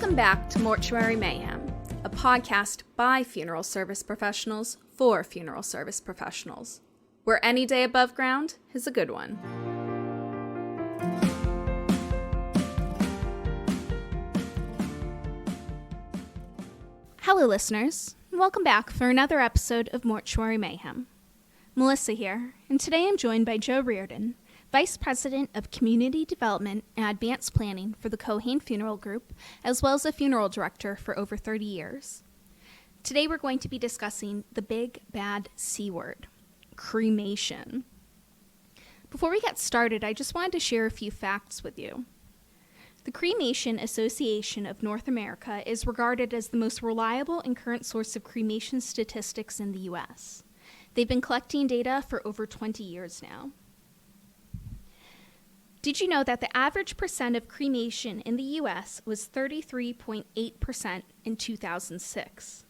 Welcome back to Mortuary Mayhem, a podcast by funeral service professionals for funeral service professionals, where any day above ground is a good one. Hello, listeners, and welcome back for another episode of Mortuary Mayhem. Melissa here, and today I'm joined by Joe Reardon, Vice President of Community Development and Advanced Planning for the Cohane Funeral Group, as well as a funeral director for over 30 years. Today we're going to be discussing the big bad C word, cremation. Before we get started, I just wanted to share a few facts with you. The Cremation Association of North America is regarded as the most reliable and current source of cremation statistics in the U.S. They've been collecting data for over 20 years now. Did you know that the average percent of cremation in the U.S. was 33.8% in 2006?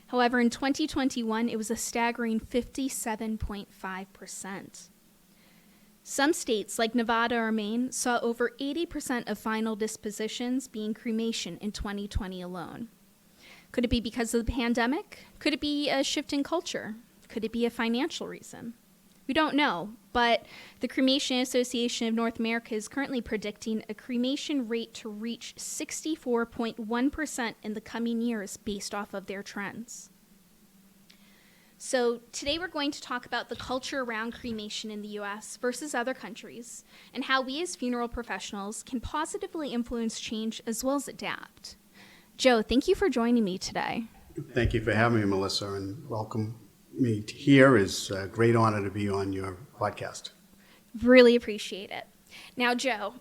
However, in 2021, it was a staggering 57.5%. Some states, like Nevada or Maine, saw over 80% of final dispositions being cremation in 2020 alone. Could it be because of the pandemic? Could it be a shift in culture? Could it be a financial reason? We don't know, but the Cremation Association of North America is currently predicting a cremation rate to reach 64.1% in the coming years based off of their trends. So today we're going to talk about the culture around cremation in the U.S. versus other countries, and how we as funeral professionals can positively influence change as well as adapt. Joe, thank you for joining me today. Thank you for having me, Melissa, and welcome me here. It's a great honor to be on your podcast. Really appreciate it. Now, Joe,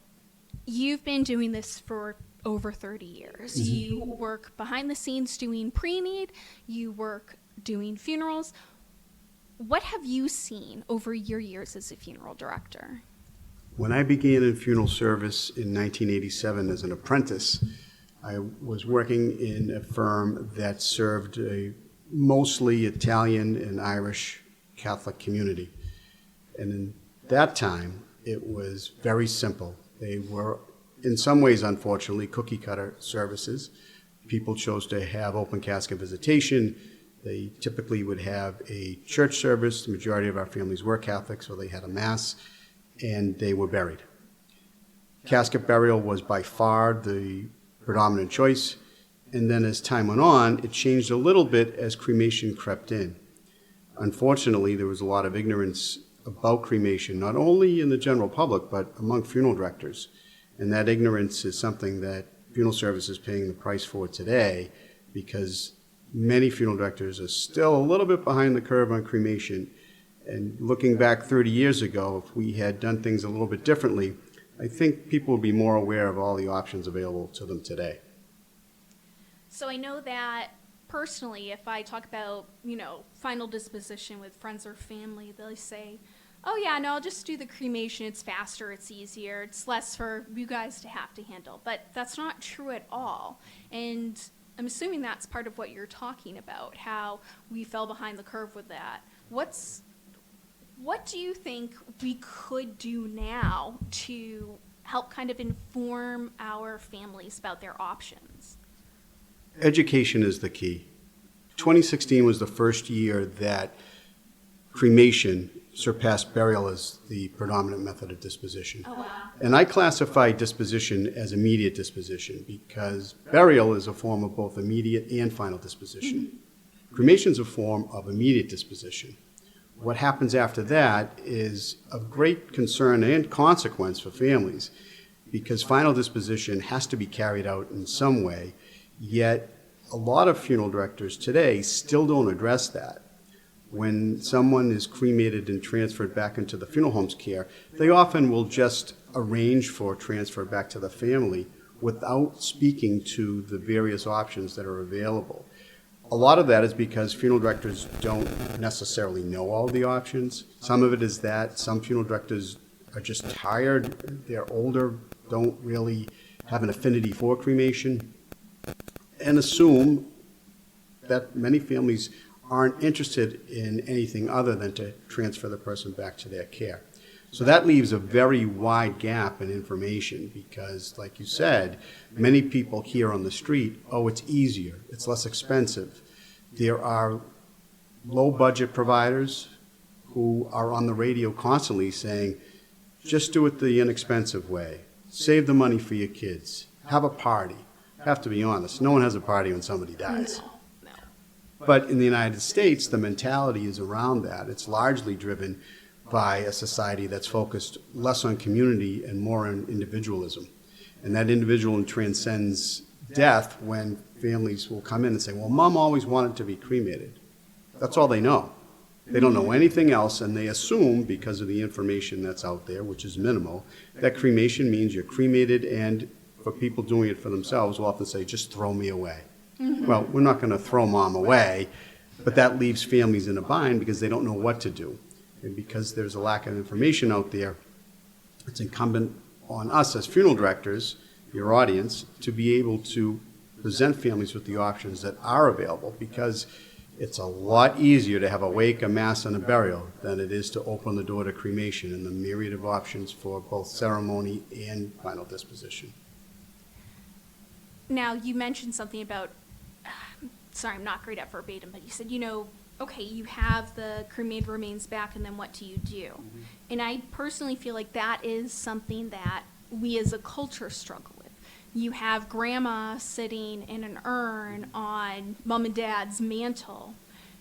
you've been doing this for over 30 years. Mm-hmm. You work behind the scenes doing pre-need, you work doing funerals. What have you seen over your years as a funeral director? When I began in funeral service in 1987 as an apprentice, I was working in a firm that served a mostly Italian and Irish Catholic community. And in that time, it was very simple. They were, in some ways, unfortunately, cookie cutter services. People chose to have open casket visitation. They typically would have a church service. The majority of our families were Catholic, so they had a mass, and they were buried. Casket burial was by far the predominant choice. And then as time went on, it changed a little bit as cremation crept in. Unfortunately, there was a lot of ignorance about cremation, not only in the general public, but among funeral directors. And that ignorance is something that funeral service is paying the price for today, because many funeral directors are still a little bit behind the curve on cremation. And looking back 30 years ago, if we had done things a little bit differently, I think people would be more aware of all the options available to them today. So I know that personally, if I talk about, final disposition with friends or family, they'll say, oh yeah, no, I'll just do the cremation. It's faster, it's easier, it's less for you guys to have to handle. But that's not true at all. And I'm assuming that's part of what you're talking about, how we fell behind the curve with that. What do you think we could do now to help kind of inform our families about their options? Education is the key. 2016 was the first year that cremation surpassed burial as the predominant method of disposition. Oh, wow. And I classify disposition as immediate disposition because burial is a form of both immediate and final disposition. Mm-hmm. Cremation is a form of immediate disposition. What happens after that is of great concern and consequence for families, because final disposition has to be carried out in some way. Yet, a lot of funeral directors today still don't address that. When someone is cremated and transferred back into the funeral home's care, they often will just arrange for transfer back to the family without speaking to the various options that are available. A lot of that is because funeral directors don't necessarily know all the options. Some of it is that some funeral directors are just tired, they're older, don't really have an affinity for cremation, and assume that many families aren't interested in anything other than to transfer the person back to their care. So that leaves a very wide gap in information because, like you said, many people hear on the street, oh, it's easier, it's less expensive. There are low-budget providers who are on the radio constantly saying, just do it the inexpensive way. Save the money for your kids. Have a party. Have to be honest, no one has a party when somebody dies. No. But in the United States, the mentality is around that. It's largely driven by a society that's focused less on community and more on individualism. And that individualism transcends death when families will come in and say, well, Mom always wanted to be cremated. That's all they know. They don't know anything else, and they assume, because of the information that's out there, which is minimal, that cremation means you're cremated, and for people doing it for themselves will often say, just throw me away. Well, we're not going to throw Mom away, but that leaves families in a bind because they don't know what to do. And because there's a lack of information out there, it's incumbent on us as funeral directors, your audience, to be able to present families with the options that are available, because it's a lot easier to have a wake, a mass, and a burial than it is to open the door to cremation and the myriad of options for both ceremony and final disposition. Now, you mentioned something about, sorry, I'm not great at verbatim, but you said, okay, you have the cremated remains back, and then what do you do? Mm-hmm. And I personally feel like that is something that we as a culture struggle with. You have grandma sitting in an urn on mom and dad's mantle,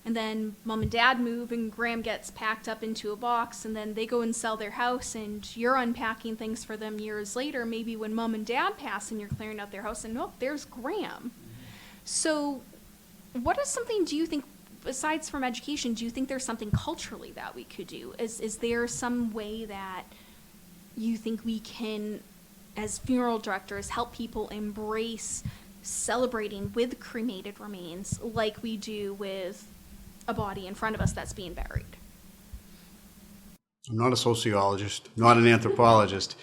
and then mom and dad move, and Gram gets packed up into a box, and then they go and sell their house, and you're unpacking things for them years later, maybe when mom and dad pass and you're clearing out their house, and oh, there's Gram. So what is something, do you think, besides from education, do you think there's something culturally that we could do? Is there some way that you think we can, as funeral directors, help people embrace celebrating with cremated remains like we do with a body in front of us that's being buried? I'm not a sociologist, not an anthropologist,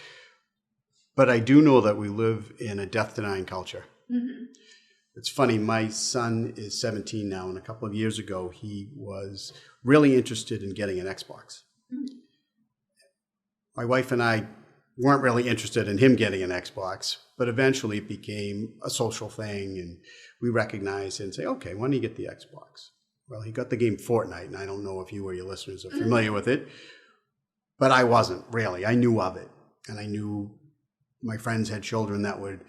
but I do know that we live in a death-denying culture. Mm-hmm. It's funny, my son is 17 now, and a couple of years ago, he was really interested in getting an Xbox. Mm-hmm. My wife and I weren't really interested in him getting an Xbox, but eventually it became a social thing, and we recognized it and say, okay, why don't you get the Xbox? Well, he got the game Fortnite, and I don't know if you or your listeners are familiar with it, but I wasn't really. I knew of it, and I knew my friends had children that would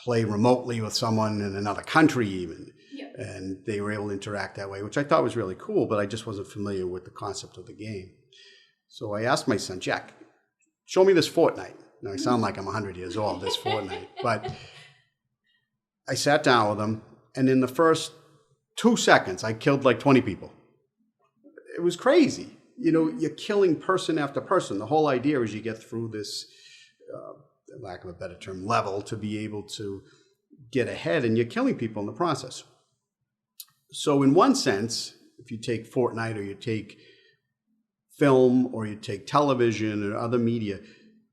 play remotely with someone in another country even, and they were able to interact that way, which I thought was really cool, but I just wasn't familiar with the concept of the game. So I asked my son, Jack, show me this Fortnite. Now, I sound like I'm 100 years old, this Fortnite, but I sat down with him, and in the first 2 seconds, I killed like 20 people. It was crazy. You're killing person after person. The whole idea is you get through this, lack of a better term, level to be able to get ahead, and you're killing people in the process. So in one sense, if you take Fortnite or you take film or you take television or other media,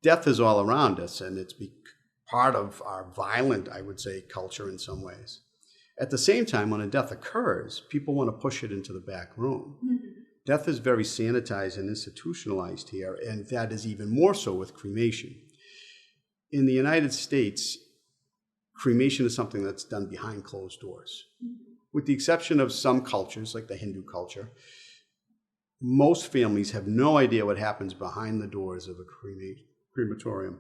death is all around us, and it's part of our violent, I would say, culture in some ways. At the same time, when a death occurs, people want to push it into the back room. Mm-hmm. Death is very sanitized and institutionalized here, and that is even more so with cremation. In the United States, cremation is something that's done behind closed doors. Mm-hmm. With the exception of some cultures, like the Hindu culture, most families have no idea what happens behind the doors of a crematorium.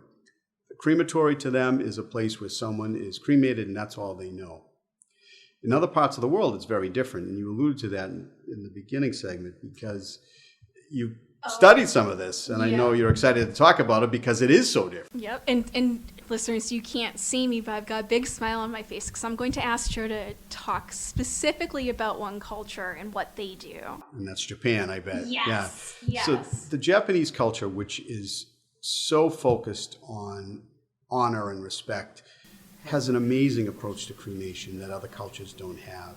The crematory to them is a place where someone is cremated, and that's all they know. In other parts of the world, it's very different, and you alluded to that in the beginning segment because you studied some of this, and I know you're excited to talk about it because it is so different. Yep, and listeners, you can't see me, but I've got a big smile on my face because I'm going to ask Joe to talk specifically about one culture and what they do. And that's Japan, I bet. Yes, yeah. yes. So the Japanese culture, which is so focused on honor and respect, has an amazing approach to cremation that other cultures don't have.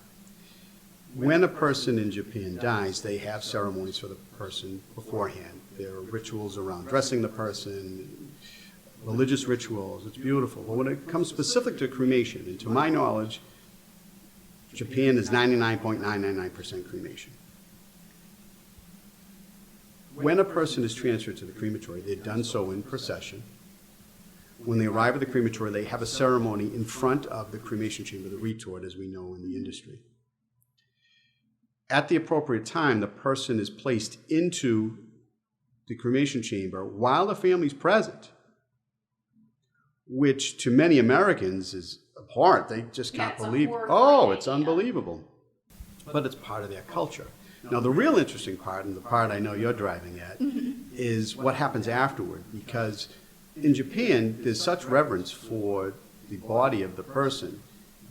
When a person in Japan dies, they have ceremonies for the person beforehand. There are rituals around dressing the person, religious rituals. It's beautiful. But when it comes specific to cremation, and to my knowledge, Japan is 99.999% cremation. when a person is transferred to the crematory, they're done so in procession. When they arrive at the crematory, they have a ceremony in front of the cremation chamber, the retort, as we know in the industry. At the appropriate time, the person is placed into the cremation chamber while the family's present, which to many Americans is abhorrent. They just can't believe, oh, it's unbelievable. But it's part of their culture. Now, the real interesting part, and the part I know you're driving at, is what happens afterward, because in Japan, there's such reverence for the body of the person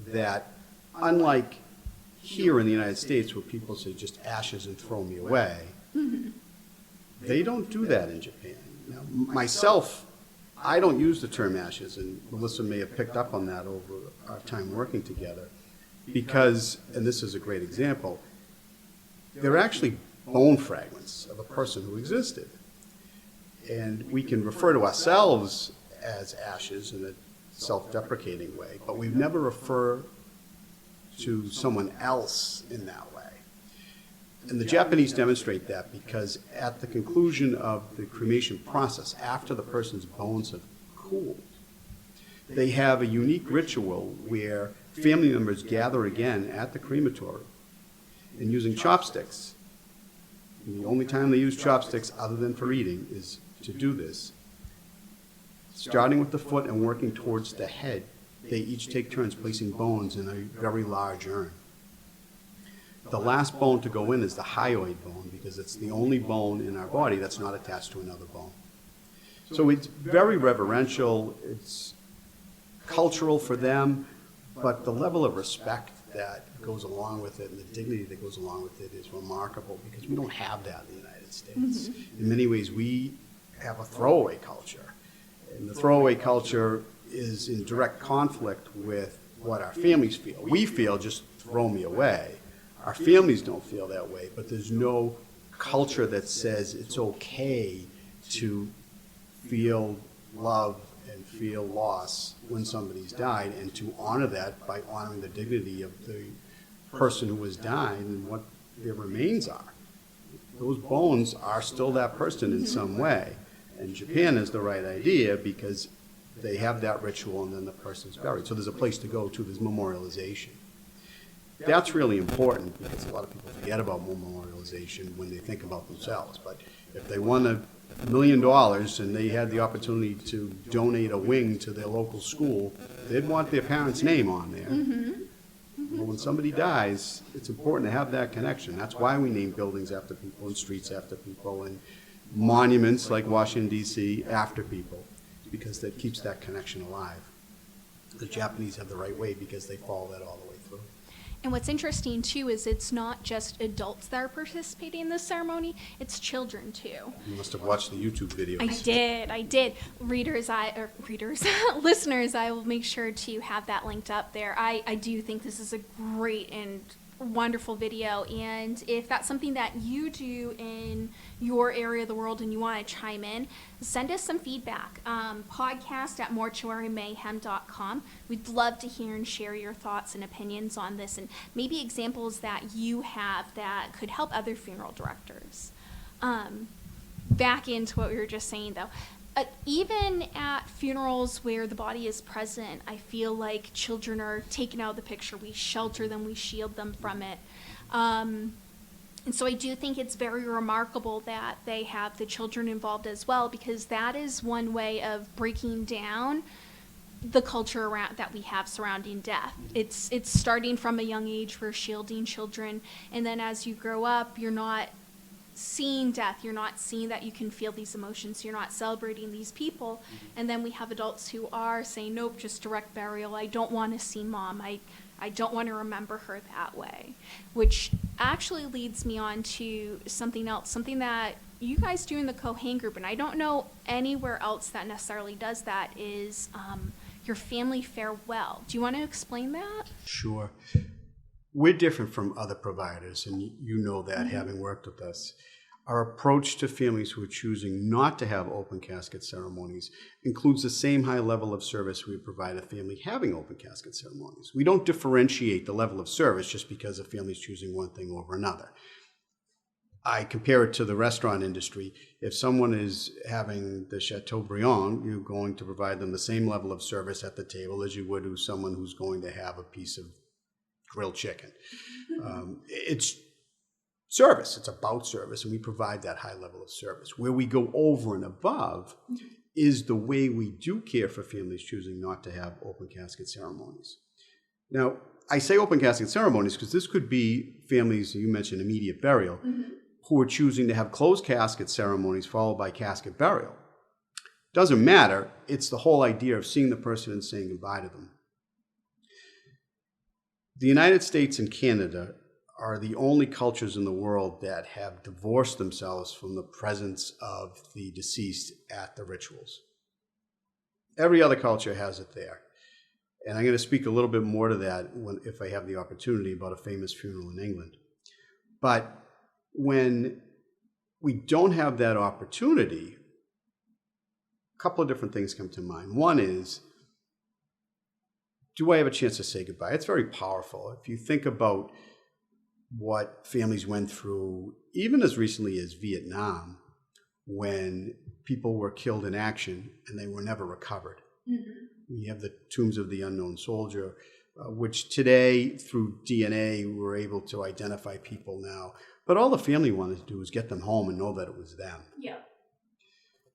that, unlike here in the United States, where people say just ashes and throw me away, they don't do that in Japan. Now, myself, I don't use the term ashes, and Melissa may have picked up on that over our time working together, because, and this is a great example, they're actually bone fragments of a person who existed. And we can refer to ourselves as ashes in a self-deprecating way, but we've never referred to someone else in that way. And the Japanese demonstrate that because at the conclusion of the cremation process, after the person's bones have cooled, they have a unique ritual where family members gather again at the crematory and using chopsticks. And the only time they use chopsticks other than for eating is to do this. Starting with the foot and working towards the head, they each take turns placing bones in a very large urn. The last bone to go in is the hyoid bone because it's the only bone in our body that's not attached to another bone. So it's very reverential, it's cultural for them, but the level of respect that goes along with it and the dignity that goes along with it is remarkable because we don't have that in the United States. In many ways, we have a throwaway culture. And the throwaway culture is in direct conflict with what our families feel. We feel just throw me away. Our families don't feel that way, but there's no culture that says it's okay to feel love and feel loss when somebody's died and to honor that by honoring the dignity of the person who has died and what their remains are. Those bones are still that person in some way. And Japan is the right idea because they have that ritual and then the person's buried. So there's a place to go to, there's memorialization. That's really important because a lot of people forget about memorialization when they think about themselves. But if they won $1 million and they had the opportunity to donate a wing to their local school, they'd want their parents' name on there. Well, when somebody dies, it's important to have that connection. That's why we name buildings after people and streets after people and monuments like Washington, D.C. after people, because that keeps that connection alive. The Japanese have the right way because they follow that all the way through. And what's interesting, too, is it's not just adults that are participating in this ceremony, it's children, too. You must have watched the YouTube videos. I did. Listeners, I will make sure to have that linked up there. I do think this is a great and wonderful video, and if that's something that you do in your area of the world and you want to chime in, send us some feedback. podcast@mortuarymayhem.com. We'd love to hear and share your thoughts and opinions on this and maybe examples that you have that could help other funeral directors. Back into what we were just saying though, even at funerals where the body is present, I feel like children are taken out of the picture. We shelter them, we shield them from it. And so I do think it's very remarkable that they have the children involved as well, because that is one way of breaking down the culture around that we have surrounding death. It's starting from a young age, we're shielding children, and then as you grow up, you're not seeing death, you're not seeing that you can feel these emotions, you're not celebrating these people. And then we have adults who are saying, nope, just direct burial, I don't want to see mom, I don't want to remember her that way. Which actually leads me on to something else, something that you guys do in the Cohen group, and I don't know anywhere else that necessarily does that, is your family farewell. Do you want to explain that? Sure. We're different from other providers, and you know that, having worked with us. Our approach to families who are choosing not to have open casket ceremonies includes the same high level of service we would provide a family having open casket ceremonies. We don't differentiate the level of service just because a family is choosing one thing over another. I compare it to the restaurant industry. If someone is having the Chateaubriand, you're going to provide them the same level of service at the table as you would to someone who's going to have a piece of grilled chicken. It's service. It's about service, and we provide that high level of service. Where we go over and above is the way we do care for families choosing not to have open casket ceremonies. Now, I say open casket ceremonies because this could be families, you mentioned immediate burial, who are choosing to have closed casket ceremonies followed by casket burial. Doesn't matter. It's the whole idea of seeing the person and saying goodbye to them. The United States and Canada are the only cultures in the world that have divorced themselves from the presence of the deceased at the rituals. Every other culture has it there. And I'm going to speak a little bit more to that if I have the opportunity about a famous funeral in England. But when we don't have that opportunity, a couple of different things come to mind. One is, do I have a chance to say goodbye? It's very powerful. If you think about what families went through, even as recently as Vietnam, when people were killed in action and they were never recovered. We have the tombs of the unknown soldier, which today, through DNA, we're able to identify people now. But all the family wanted to do was get them home and know that it was them. Yeah.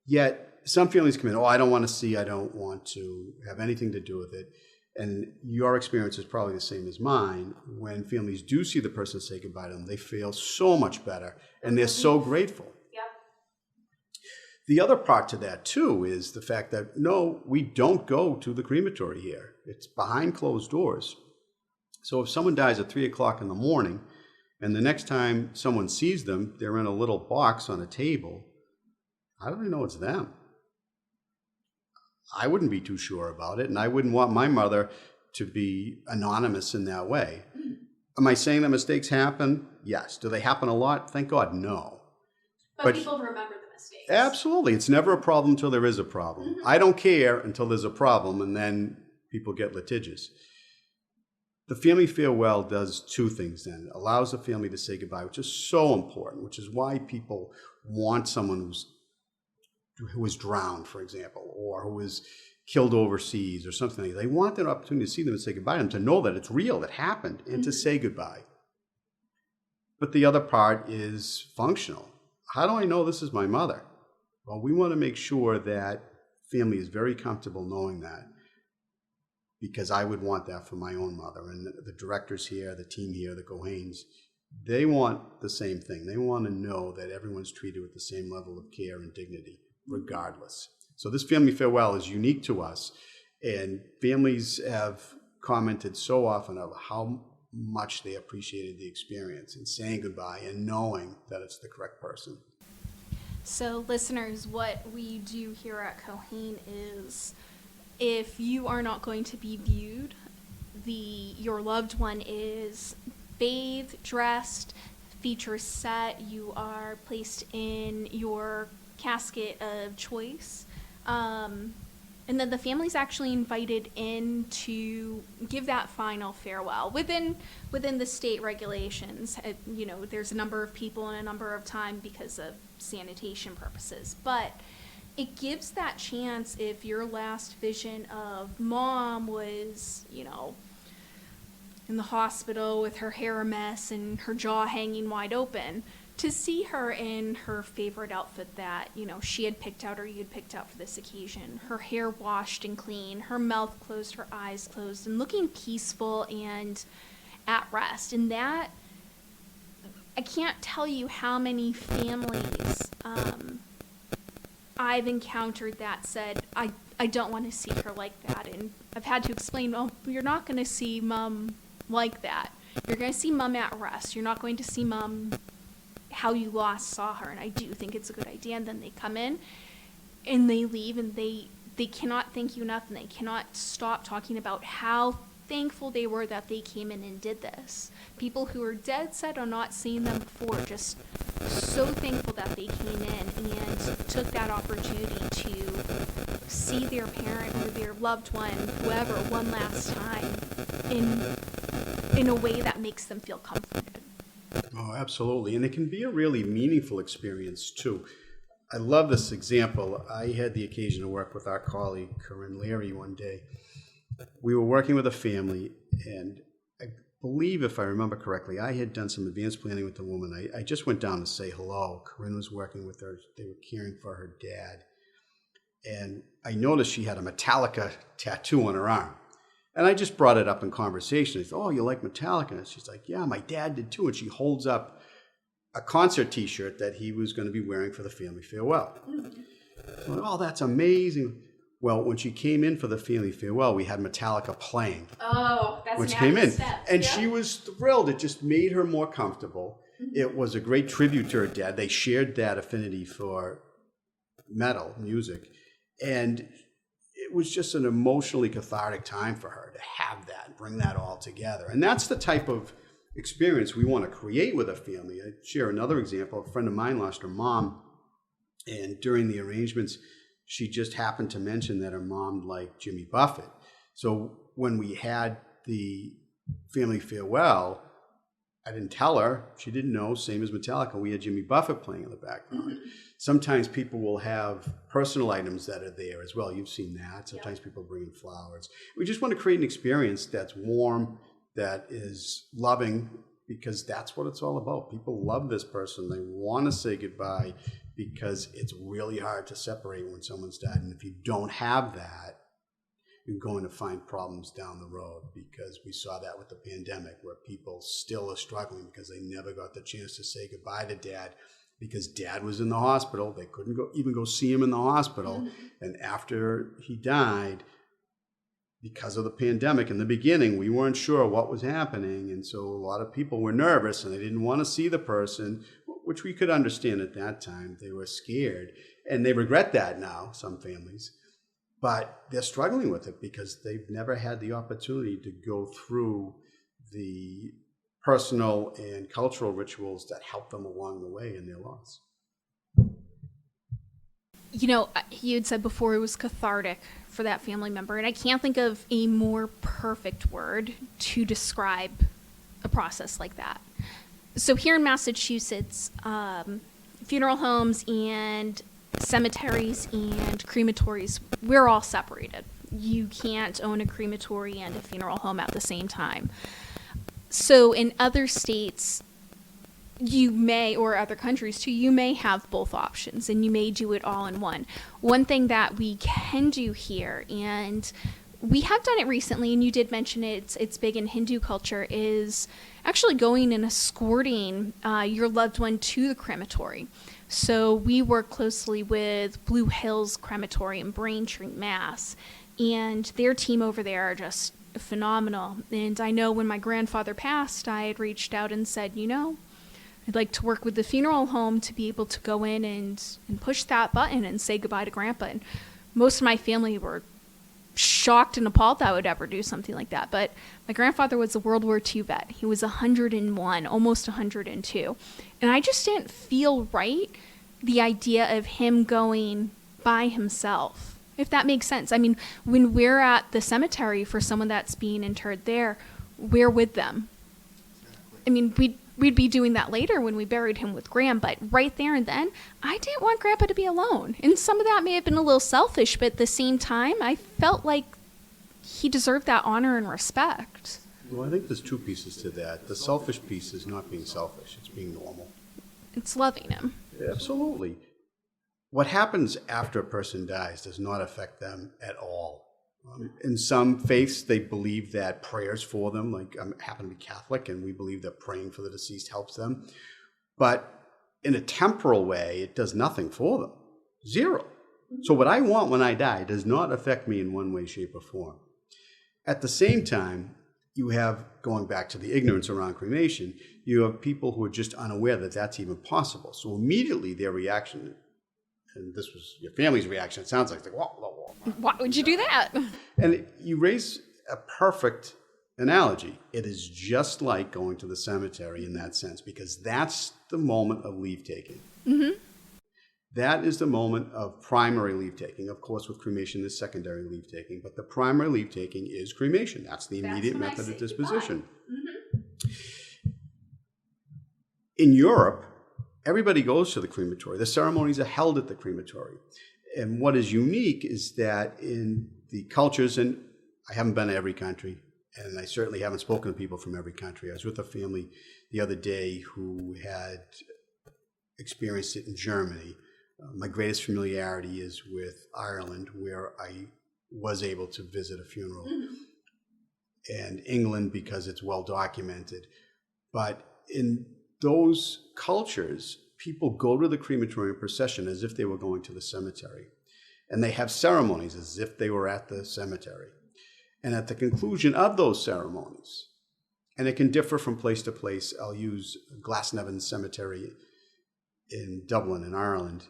Yet, some families come in, I don't want to see, I don't want to have anything to do with it. And your experience is probably the same as mine. When families do see the person say goodbye to them, they feel so much better, and they're so grateful. Yeah. The other part to that, too, is the fact that, no, we don't go to the crematory here. It's behind closed doors. So if someone dies at 3 o'clock in the morning, and the next time someone sees them, they're in a little box on a table, how do they know it's them? I wouldn't be too sure about it, and I wouldn't want my mother to be anonymous in that way. Am I saying that mistakes happen? Yes. Do they happen a lot? Thank God, no. But people remember the mistakes. Absolutely. It's never a problem until there is a problem. I don't care until there's a problem, and then people get litigious. The family farewell does two things then. It allows the family to say goodbye, which is so important, which is why people want someone who was drowned, for example, or who was killed overseas or something like that. They want that opportunity to see them and say goodbye to them, to know that it's real, it happened, and to say goodbye. But the other part is functional. How do I know this is my mother? Well, we want to make sure that family is very comfortable knowing that, because I would want that for my own mother. And the directors here, the team here, the Cohanes, they want the same thing. They want to know that everyone's treated with the same level of care and dignity, regardless. So this family farewell is unique to us, and families have commented so often of how much they appreciated the experience and saying goodbye and knowing that it's the correct person. So listeners, what we do here at Cohane is, if you are not going to be viewed, your loved one is bathed, dressed, features set, you are placed in your casket of choice, and then the family's actually invited in to give that final farewell within the state regulations. There's a number of people and a number of time because of sanitation purposes, but it gives that chance, if your last vision of mom was, in the hospital with her hair a mess and her jaw hanging wide open, to see her in her favorite outfit that, she had picked out or you had picked out for this occasion. Her hair washed and clean, her mouth closed, her eyes closed, and looking peaceful and at rest. And that, I can't tell you how many families I've encountered that said, I don't want to see her like that. And I've had to explain, you're not going to see mom like that. You're going to see mom at rest. You're not going to see mom how you last saw her. And I do think it's a good idea. And then they come in and they leave, and they cannot thank you enough, and they cannot stop talking about how thankful they were that they came in and did this. People who are dead set on not seeing them before, just so thankful that they came in and took that opportunity to see their parent or their loved one, whoever, one last time in a way that makes them feel comforted. Oh, absolutely. And it can be a really meaningful experience, too. I love this example. I had the occasion to work with our colleague, Corinne Leary, one day. We were working with a family, and I believe, if I remember correctly, I had done some advanced planning with the woman. I just went down to say hello. Corinne was working with her. They were caring for her dad. And I noticed she had a Metallica tattoo on her arm. And I just brought it up in conversation. I said, oh, you like Metallica? And she's like, yeah, my dad did too. And she holds up a concert T-shirt that he was going to be wearing for the family farewell. So, oh, that's amazing. Well, when she came in for the family farewell, we had Metallica playing. Oh, that's which came in. Step. And yeah. She was thrilled. It just made her more comfortable. It was a great tribute to her dad. They shared that affinity for metal music. And it was just an emotionally cathartic time for her to have that and bring that all together. And that's the type of experience we want to create with a family. I share another example. A friend of mine lost her mom, and during the arrangements, she just happened to mention that her mom liked Jimmy Buffett. So when we had the family farewell, I didn't tell her. She didn't know. Same as Metallica. We had Jimmy Buffett playing in the background. Sometimes people will have personal items that are there as well. You've seen that. Sometimes people bring in flowers. We just want to create an experience that's warm, that is loving, because that's what it's all about. People love this person. They want to say goodbye because it's really hard to separate when someone's died. And if you don't have that, you're going to find problems down the road, because we saw that with the pandemic, where people still are struggling because they never got the chance to say goodbye to dad, because dad was in the hospital. They couldn't even go see him in the hospital. And after he died, because of the pandemic in the beginning, we weren't sure what was happening. And so a lot of people were nervous and they didn't want to see the person, which we could understand at that time. They were scared, and they regret that now, some families. But they're struggling with it because they've never had the opportunity to go through the personal and cultural rituals that help them along the way in their loss. You know, you had said before it was cathartic for that family member, and I can't think of a more perfect word to describe a process like that. So here in Massachusetts, funeral homes and cemeteries and crematories, we're all separated. You can't own a crematory and a funeral home at the same time. So in other states, you may, or other countries too, you may have both options and you may do it all in one. One thing that we can do here, and we have done it recently, and you did mention it's big in Hindu culture, is actually going and escorting your loved one to the crematory. So we work closely with Blue Hills Crematory in Braintree, Mass. And their team over there are just phenomenal. And I know when my grandfather passed, I had reached out and said, you know, I'd like to work with the funeral home to be able to go in and push that button and say goodbye to Grandpa. And most of my family were shocked and appalled that I would ever do something like that. But my grandfather was a World War II vet. He was 101, almost 102. And I just didn't feel right, the idea of him going by himself, if that makes sense. I mean, when we're at the cemetery for someone that's being interred there, we're with them. I mean, we'd be doing that later when we buried him with Graham, but right there and then, I didn't want Grandpa to be alone. And some of that may have been a little selfish, but at the same time, I felt like he deserved that honor and respect. Well, I think there's two pieces to that. The selfish piece is not being selfish. It's being normal. It's loving him. Absolutely. What happens after a person dies does not affect them at all. In some faiths, they believe that prayers for them, like I happen to be Catholic, and we believe that praying for the deceased helps them. But in a temporal way, it does nothing for them. Zero. So what I want when I die does not affect me in one way, shape, or form. At the same time, you have, going back to the ignorance around cremation, you have people who are just unaware that that's even possible. So immediately their reaction, and this was your family's reaction, it sounds like, whoa. Why would you do that? And you raise a perfect analogy. It is just like going to the cemetery in that sense, because that's the moment of leave taking. Mm-hmm. That is the moment of primary leave taking. Of course, with cremation, there's secondary leave taking, but the primary leave taking is cremation. That's the immediate method of disposition. Mm-hmm. In Europe, everybody goes to the crematory. The ceremonies are held at the crematory. And what is unique is that in the cultures, and I haven't been to every country, and I certainly haven't spoken to people from every country. I was with a family the other day who had experienced it in Germany. My greatest familiarity is with Ireland, where I was able to visit a funeral, and England because it's well documented. But in those cultures, people go to the crematorium procession as if they were going to the cemetery. And they have ceremonies as if they were at the cemetery. And at the conclusion of those ceremonies, and it can differ from place to place, I'll use Glasnevin Cemetery in Dublin, in Ireland.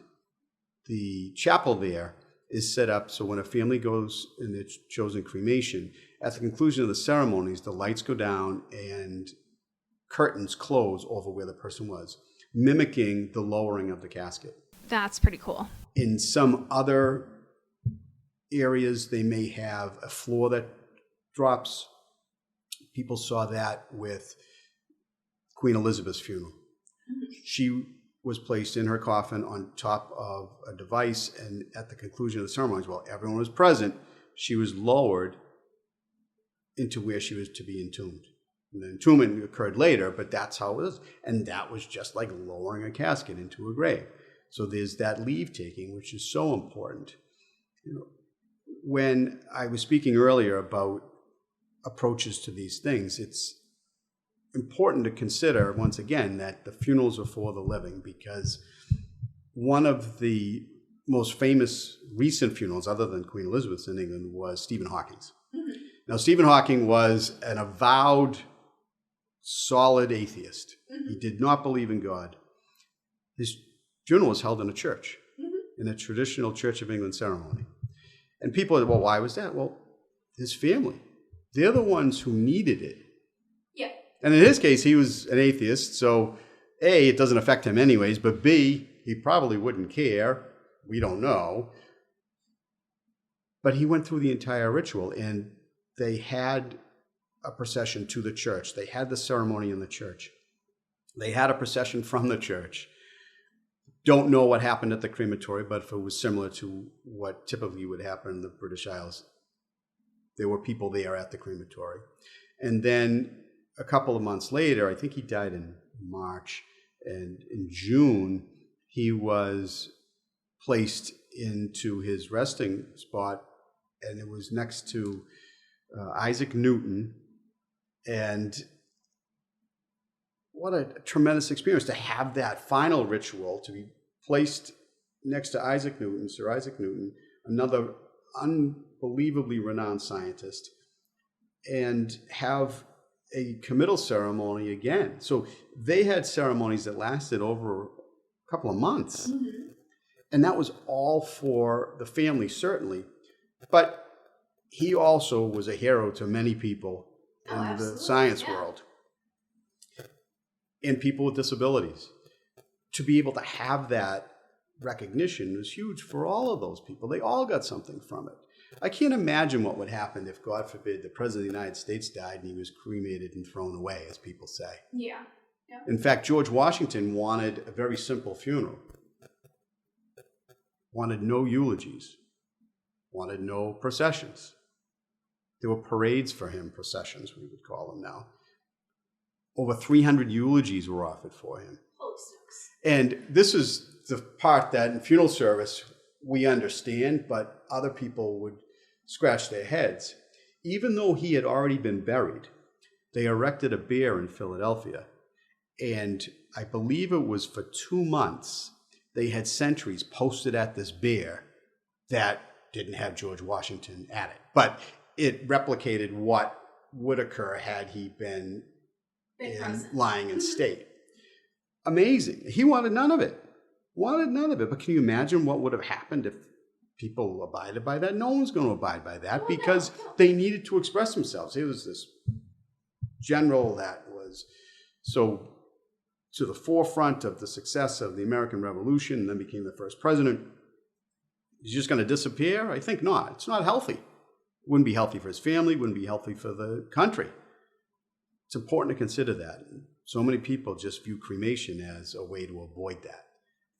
The chapel there is set up so when a family goes and it's chosen cremation, at the conclusion of the ceremonies, the lights go down and curtains close over where the person was, mimicking the lowering of the casket. That's pretty cool. In some other areas, they may have a floor that drops. People saw that with Queen Elizabeth's funeral. She was placed in her coffin on top of a device, and at the conclusion of the ceremonies, while everyone was present, she was lowered into where she was to be entombed. And the entombment occurred later, but that's how it was. And that was just like lowering a casket into a grave. So there's that leave taking, which is so important. You know, when I was speaking earlier about approaches to these things, it's important to consider, once again, that the funerals are for the living, because one of the most famous recent funerals, other than Queen Elizabeth's in England, was Stephen Hawking's. Now, Stephen Hawking was an avowed, solid atheist. He did not believe in God. His funeral was held in a church, in a traditional Church of England ceremony. And people said, well, why was that? Well, his family. They're the ones who needed it. Yeah. And in his case, he was an atheist, so A, it doesn't affect him anyways, but B, he probably wouldn't care. We don't know. But he went through the entire ritual, and they had a procession to the church. They had the ceremony in the church. They had a procession from the church. Don't know what happened at the crematory, but if it was similar to what typically would happen in the British Isles, there were people there at the crematory. And then a couple of months later, I think he died in March, and in June, he was placed into his resting spot, and it was next to Isaac Newton. And what a tremendous experience to have that final ritual, to be placed next to Isaac Newton, Sir Isaac Newton, another unbelievably renowned scientist, and have a committal ceremony again. So they had ceremonies that lasted over a couple of months. And that was all for the family, certainly. But he also was a hero to many people in the science world and people with disabilities. To be able to have that recognition was huge for all of those people. They all got something from it. I can't imagine what would happen if, God forbid, the President of the United States died and he was cremated and thrown away, as people say. Yeah. In fact, George Washington wanted a very simple funeral. Wanted no eulogies. Wanted no processions. There were parades for him, processions, we would call them now. Over 300 eulogies were offered for him. And this is the part that in funeral service we understand, but other people would scratch their heads. Even though he had already been buried, they erected a bier in Philadelphia. And I believe it was for 2 months, they had sentries posted at this bier that didn't have George Washington at it. But it replicated what would occur had he been lying in state. Amazing. He wanted none of it. But can you imagine what would have happened if people abided by that? No one's going to abide by that because they needed to express themselves. It was this general that was so to the forefront of the success of the American Revolution and then became the first president. He's just going to disappear? I think not. It's not healthy. It wouldn't be healthy for his family. It wouldn't be healthy for the country. It's important to consider that. so many people just view cremation as a way to avoid that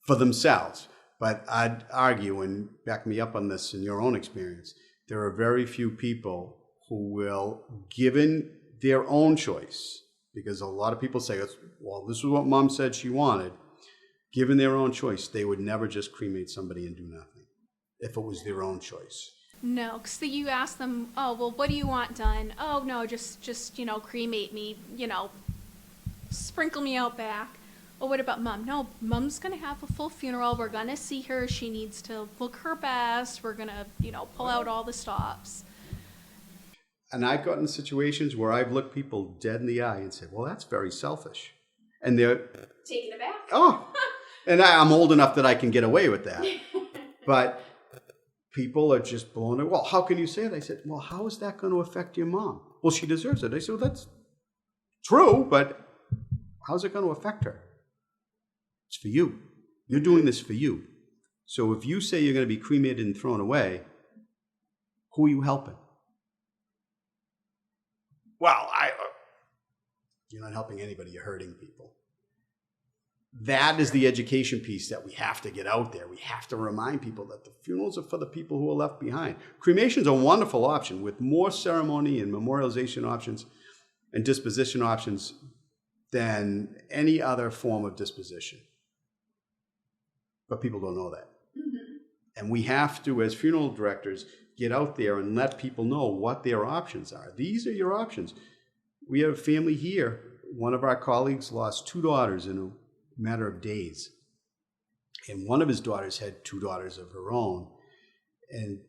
for themselves. But I'd argue, and back me up on this in your own experience, there are very few people who will, given their own choice, because a lot of people say, well, this is what Mom said she wanted. Given their own choice, they would never just cremate somebody and do nothing if it was their own choice. No, because you ask them, oh, well, what do you want done? Oh, no, just cremate me, sprinkle me out back. Well, what about Mom? No, Mom's going to have a full funeral. We're going to see her. She needs to look her best. We're going to, pull out all the stops. And I've gotten situations where I've looked people dead in the eye and said, well, that's very selfish. And they're taking it back. Oh, and I'm old enough that I can get away with that. But people are just blown away. Well, how can you say it? I said, well, how is that going to affect your mom? Well, she deserves it. I said, well, that's true, but how's it going to affect her? It's for you. You're doing this for you. So if you say you're going to be cremated and thrown away, who are you helping? Well, you're not helping anybody. You're hurting people. That is the education piece that we have to get out there. We have to remind people that the funerals are for the people who are left behind. Cremation is a wonderful option with more ceremony and memorialization options and disposition options than any other form of disposition. But people don't know that. Mm-hmm. And we have to, as funeral directors, get out there and let people know what their options are. These are your options. We have a family here. One of our colleagues lost 2 daughters in a matter of days. And one of his daughters had 2 daughters of her own. And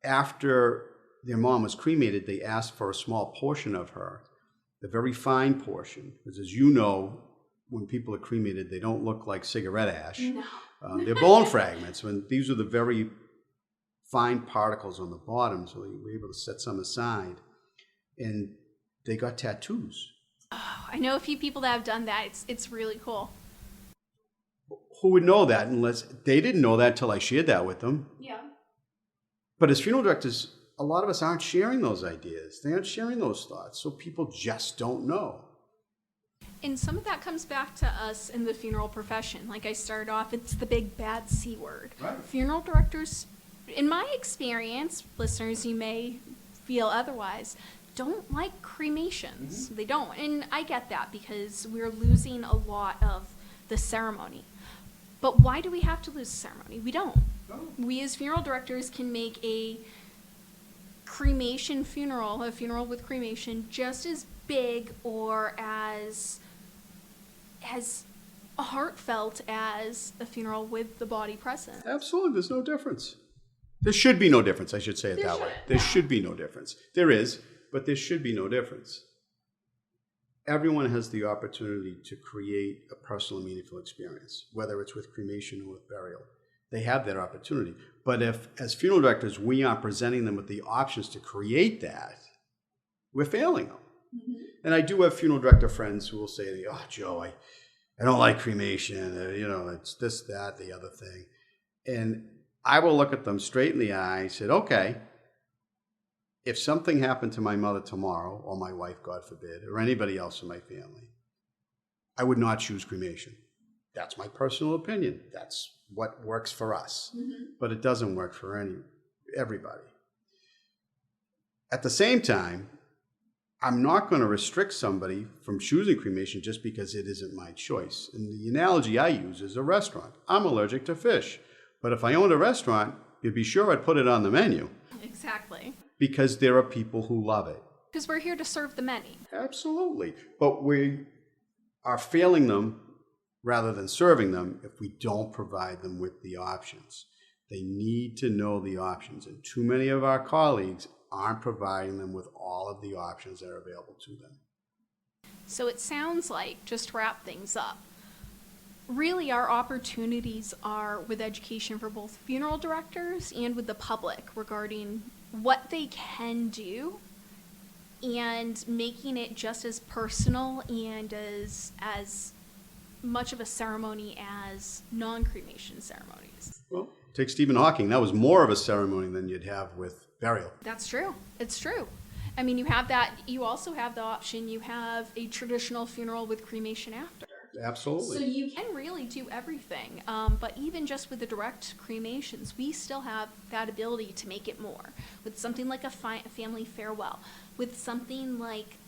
after their mom was cremated, they asked for a small portion of her, a very fine portion. Because as you know, when people are cremated, they don't look like cigarette ash. No. They're bone fragments. These are the very fine particles on the bottom, so we were able to set some aside. And they got tattoos. Oh, I know a few people that have done that. It's really cool. Who would know that unless they didn't know that until I shared that with them? Yeah. But as funeral directors, a lot of us aren't sharing those ideas. They aren't sharing those thoughts, so people just don't know. And some of that comes back to us in the funeral profession. Like I started off, it's the big bad C word. Right. Funeral directors, in my experience, listeners, you may feel otherwise, don't like cremations. Mm-hmm. They don't. And I get that because we're losing a lot of the ceremony. But why do we have to lose the ceremony? We don't. Oh. We as funeral directors can make a cremation funeral, a funeral with cremation, just as big or as heartfelt as a funeral with the body present. Absolutely. There's no difference. There should be no difference. I should say it that way. There should be no difference. There is, but there should be no difference. Everyone has the opportunity to create a personal and meaningful experience, whether it's with cremation or with burial. They have that opportunity. But if, as funeral directors, we aren't presenting them with the options to create that, we're failing them. Mm-hmm. And I do have funeral director friends who will say to me, oh, Joe, I don't like cremation. It's this, that, the other thing. And I will look at them straight in the eye and say, okay, if something happened to my mother tomorrow, or my wife, God forbid, or anybody else in my family, I would not choose cremation. That's my personal opinion. That's what works for us. Mm-hmm. But it doesn't work for everybody. At the same time, I'm not going to restrict somebody from choosing cremation just because it isn't my choice. And the analogy I use is a restaurant. I'm allergic to fish. But if I owned a restaurant, you'd be sure I'd put it on the menu. Exactly. Because there are people who love it. Because we're here to serve the many. Absolutely. But we are failing them rather than serving them if we don't provide them with the options. They need to know the options. And too many of our colleagues aren't providing them with all of the options that are available to them. So it sounds like, just to wrap things up, really our opportunities are with education for both funeral directors and with the public regarding what they can do and making it just as personal and as much of a ceremony as non-cremation ceremonies. Well, take Stephen Hawking. That was more of a ceremony than you'd have with burial. That's true. It's true. I mean, you have that. You also have the option. You have a traditional funeral with cremation after. Absolutely. So you can really do everything. But even just with the direct cremations, we still have that ability to make it more. With something like a family farewell, with something like,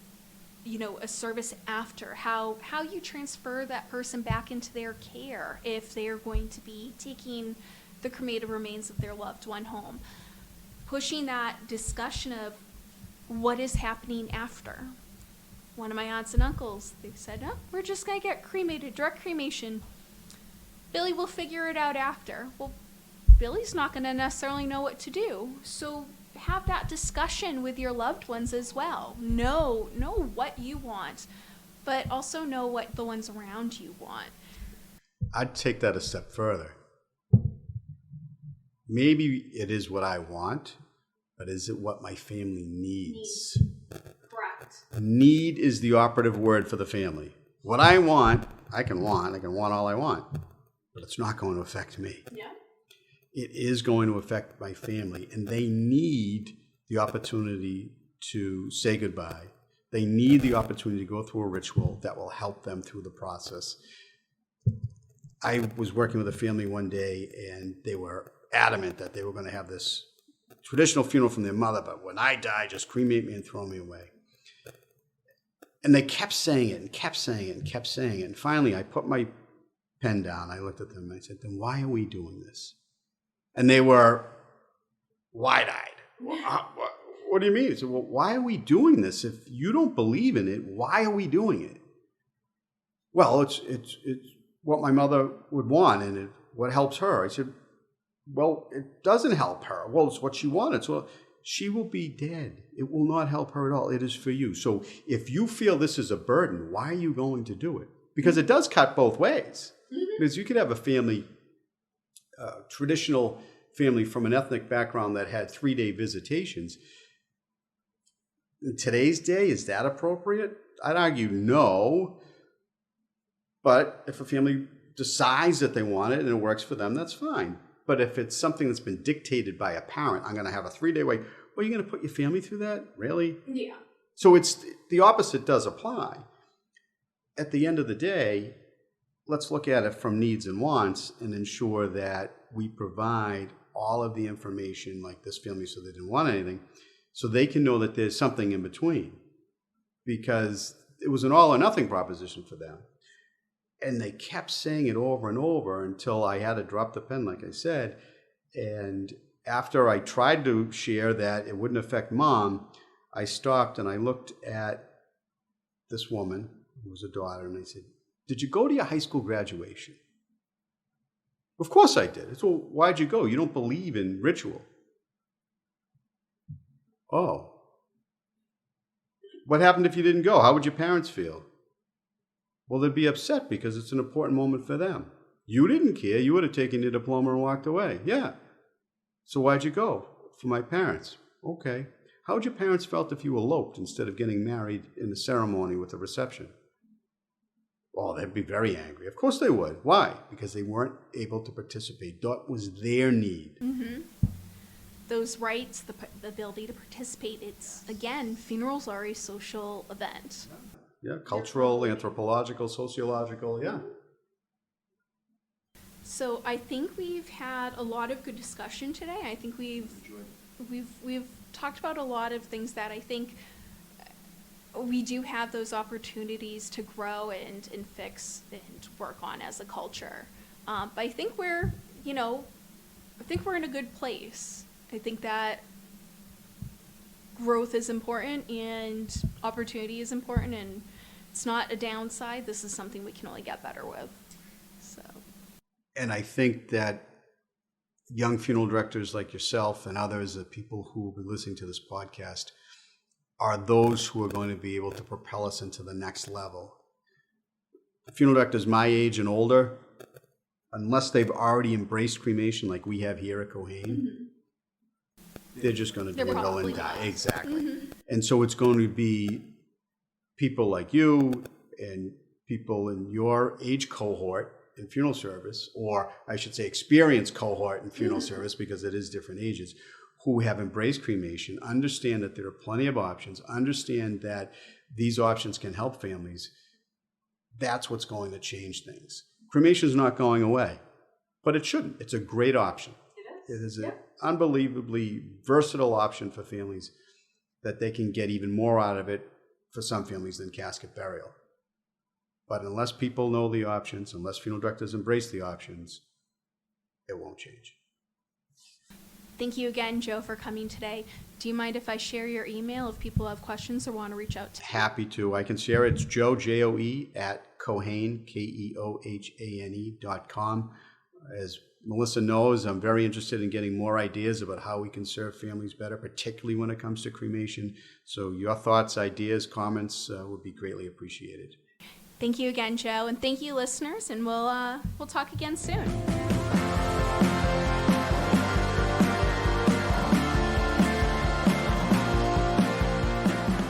you know, a service after, how you transfer that person back into their care if they are going to be taking the cremated remains of their loved one home. Pushing that discussion of what is happening after. One of my aunts and uncles, they said, oh, we're just going to get cremated, direct cremation. Billy will figure it out after. Well, Billy's not going to necessarily know what to do. So have that discussion with your loved ones as well. Know what you want, but also know what the ones around you want. I'd take that a step further. Maybe it is what I want, but is it what my family needs? Correct. Need is the operative word for the family. What I want, I can want all I want, but it's not going to affect me. Yeah. It is going to affect my family, and they need the opportunity to say goodbye. They need the opportunity to go through a ritual that will help them through the process. I was working with a family one day, and they were adamant that they were going to have this traditional funeral from their mother, but when I die, just cremate me and throw me away. And they kept saying it and kept saying it and kept saying it. And finally, I put my pen down. I looked at them and I said, then why are we doing this? And they were wide-eyed. What do you mean? I said, well, why are we doing this? If you don't believe in it, why are we doing it? Well, it's what my mother would want and what helps her. I said, well, it doesn't help her. Well, it's what she wanted. So she will be dead. It will not help her at all. It is for you. So if you feel this is a burden, why are you going to do it? Because it does cut both ways. Mm-hmm. Because you could have a family, traditional family from an ethnic background that had 3-day visitations. In today's day, is that appropriate? I'd argue no. But if a family decides that they want it and it works for them, that's fine. But if it's something that's been dictated by a parent, I'm going to have a 3-day wait. Well, you're going to put your family through that? Really? Yeah. So it's the opposite does apply. At the end of the day, let's look at it from needs and wants and ensure that we provide all of the information like this family so they didn't want anything, so they can know that there's something in between. Because it was an all or nothing proposition for them. And they kept saying it over and over until I had to drop the pen, like I said. And after I tried to share that it wouldn't affect Mom, I stopped and I looked at this woman, who was a daughter, and I said, did you go to your high school graduation? Of course I did. I said, well, why'd you go? You don't believe in ritual. Oh. What happened if you didn't go? How would your parents feel? Well, they'd be upset because it's an important moment for them. You didn't care. You would have taken your diploma and walked away. Yeah. So why'd you go? For my parents. Okay. How would your parents felt if you eloped instead of getting married in the ceremony with a reception? Oh, they'd be very angry. Of course they would. Why? Because they weren't able to participate. That was their need. Mm-hmm. Those rights, the ability to participate, it's, again, funerals are a social event. Yeah, cultural, anthropological, sociological, yeah. So I think we've had a lot of good discussion today. I think we've talked about a lot of things that I think we do have those opportunities to grow and fix and work on as a culture. But I think we're in a good place. I think that growth is important and opportunity is important, and it's not a downside. This is something we can only get better with. So. And I think that young funeral directors like yourself and others, the people who will be listening to this podcast, are those who are going to be able to propel us into the next level. Funeral directors my age and older, unless they've already embraced cremation like we have here at Cohane, mm-hmm. they're just going to dwindle and die. Not. Exactly. Mm-hmm. And so it's going to be people like you and people in your age cohort in funeral service, or I should say experienced cohort in funeral mm-hmm. service, because it is different ages, who have embraced cremation understand that there are plenty of options, understand that these options can help families. That's what's going to change things. Cremation is not going away, but it shouldn't. It's a great option. It is an unbelievably versatile option for families that they can get even more out of it for some families than casket burial. But unless people know the options, unless funeral directors embrace the options, it won't change. Thank you again, Joe, for coming today. Do you mind if I share your email if people have questions or want to reach out to you? Happy to. I can share it. It's Joe, Joe, at Keohane, Keohane.com. As Melissa knows, I'm very interested in getting more ideas about how we can serve families better, particularly when it comes to cremation. So your thoughts, ideas, comments would be greatly appreciated. Thank you again, Joe, and thank you, listeners, and we'll talk again soon.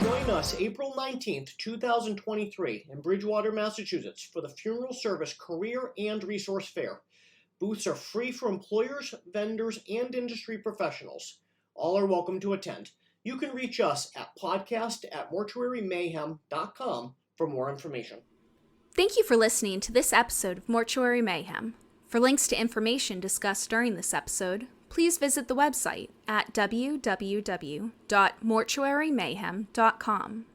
Join us April 19th, 2023 in Bridgewater, Massachusetts for the Funeral Service Career and Resource Fair. Booths are free for employers, vendors, and industry professionals. All are welcome to attend. You can reach us at podcast@mortuarymayhem.com for more information. Thank you for listening to this episode of Mortuary Mayhem. For links to information discussed during this episode, please visit the website at www.mortuarymayhem.com.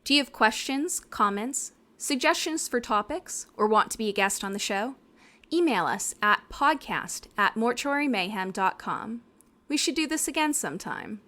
Do you have questions, comments, suggestions for topics, or want to be a guest on the show? Email us at podcast@mortuarymayhem.com. We should do this again sometime.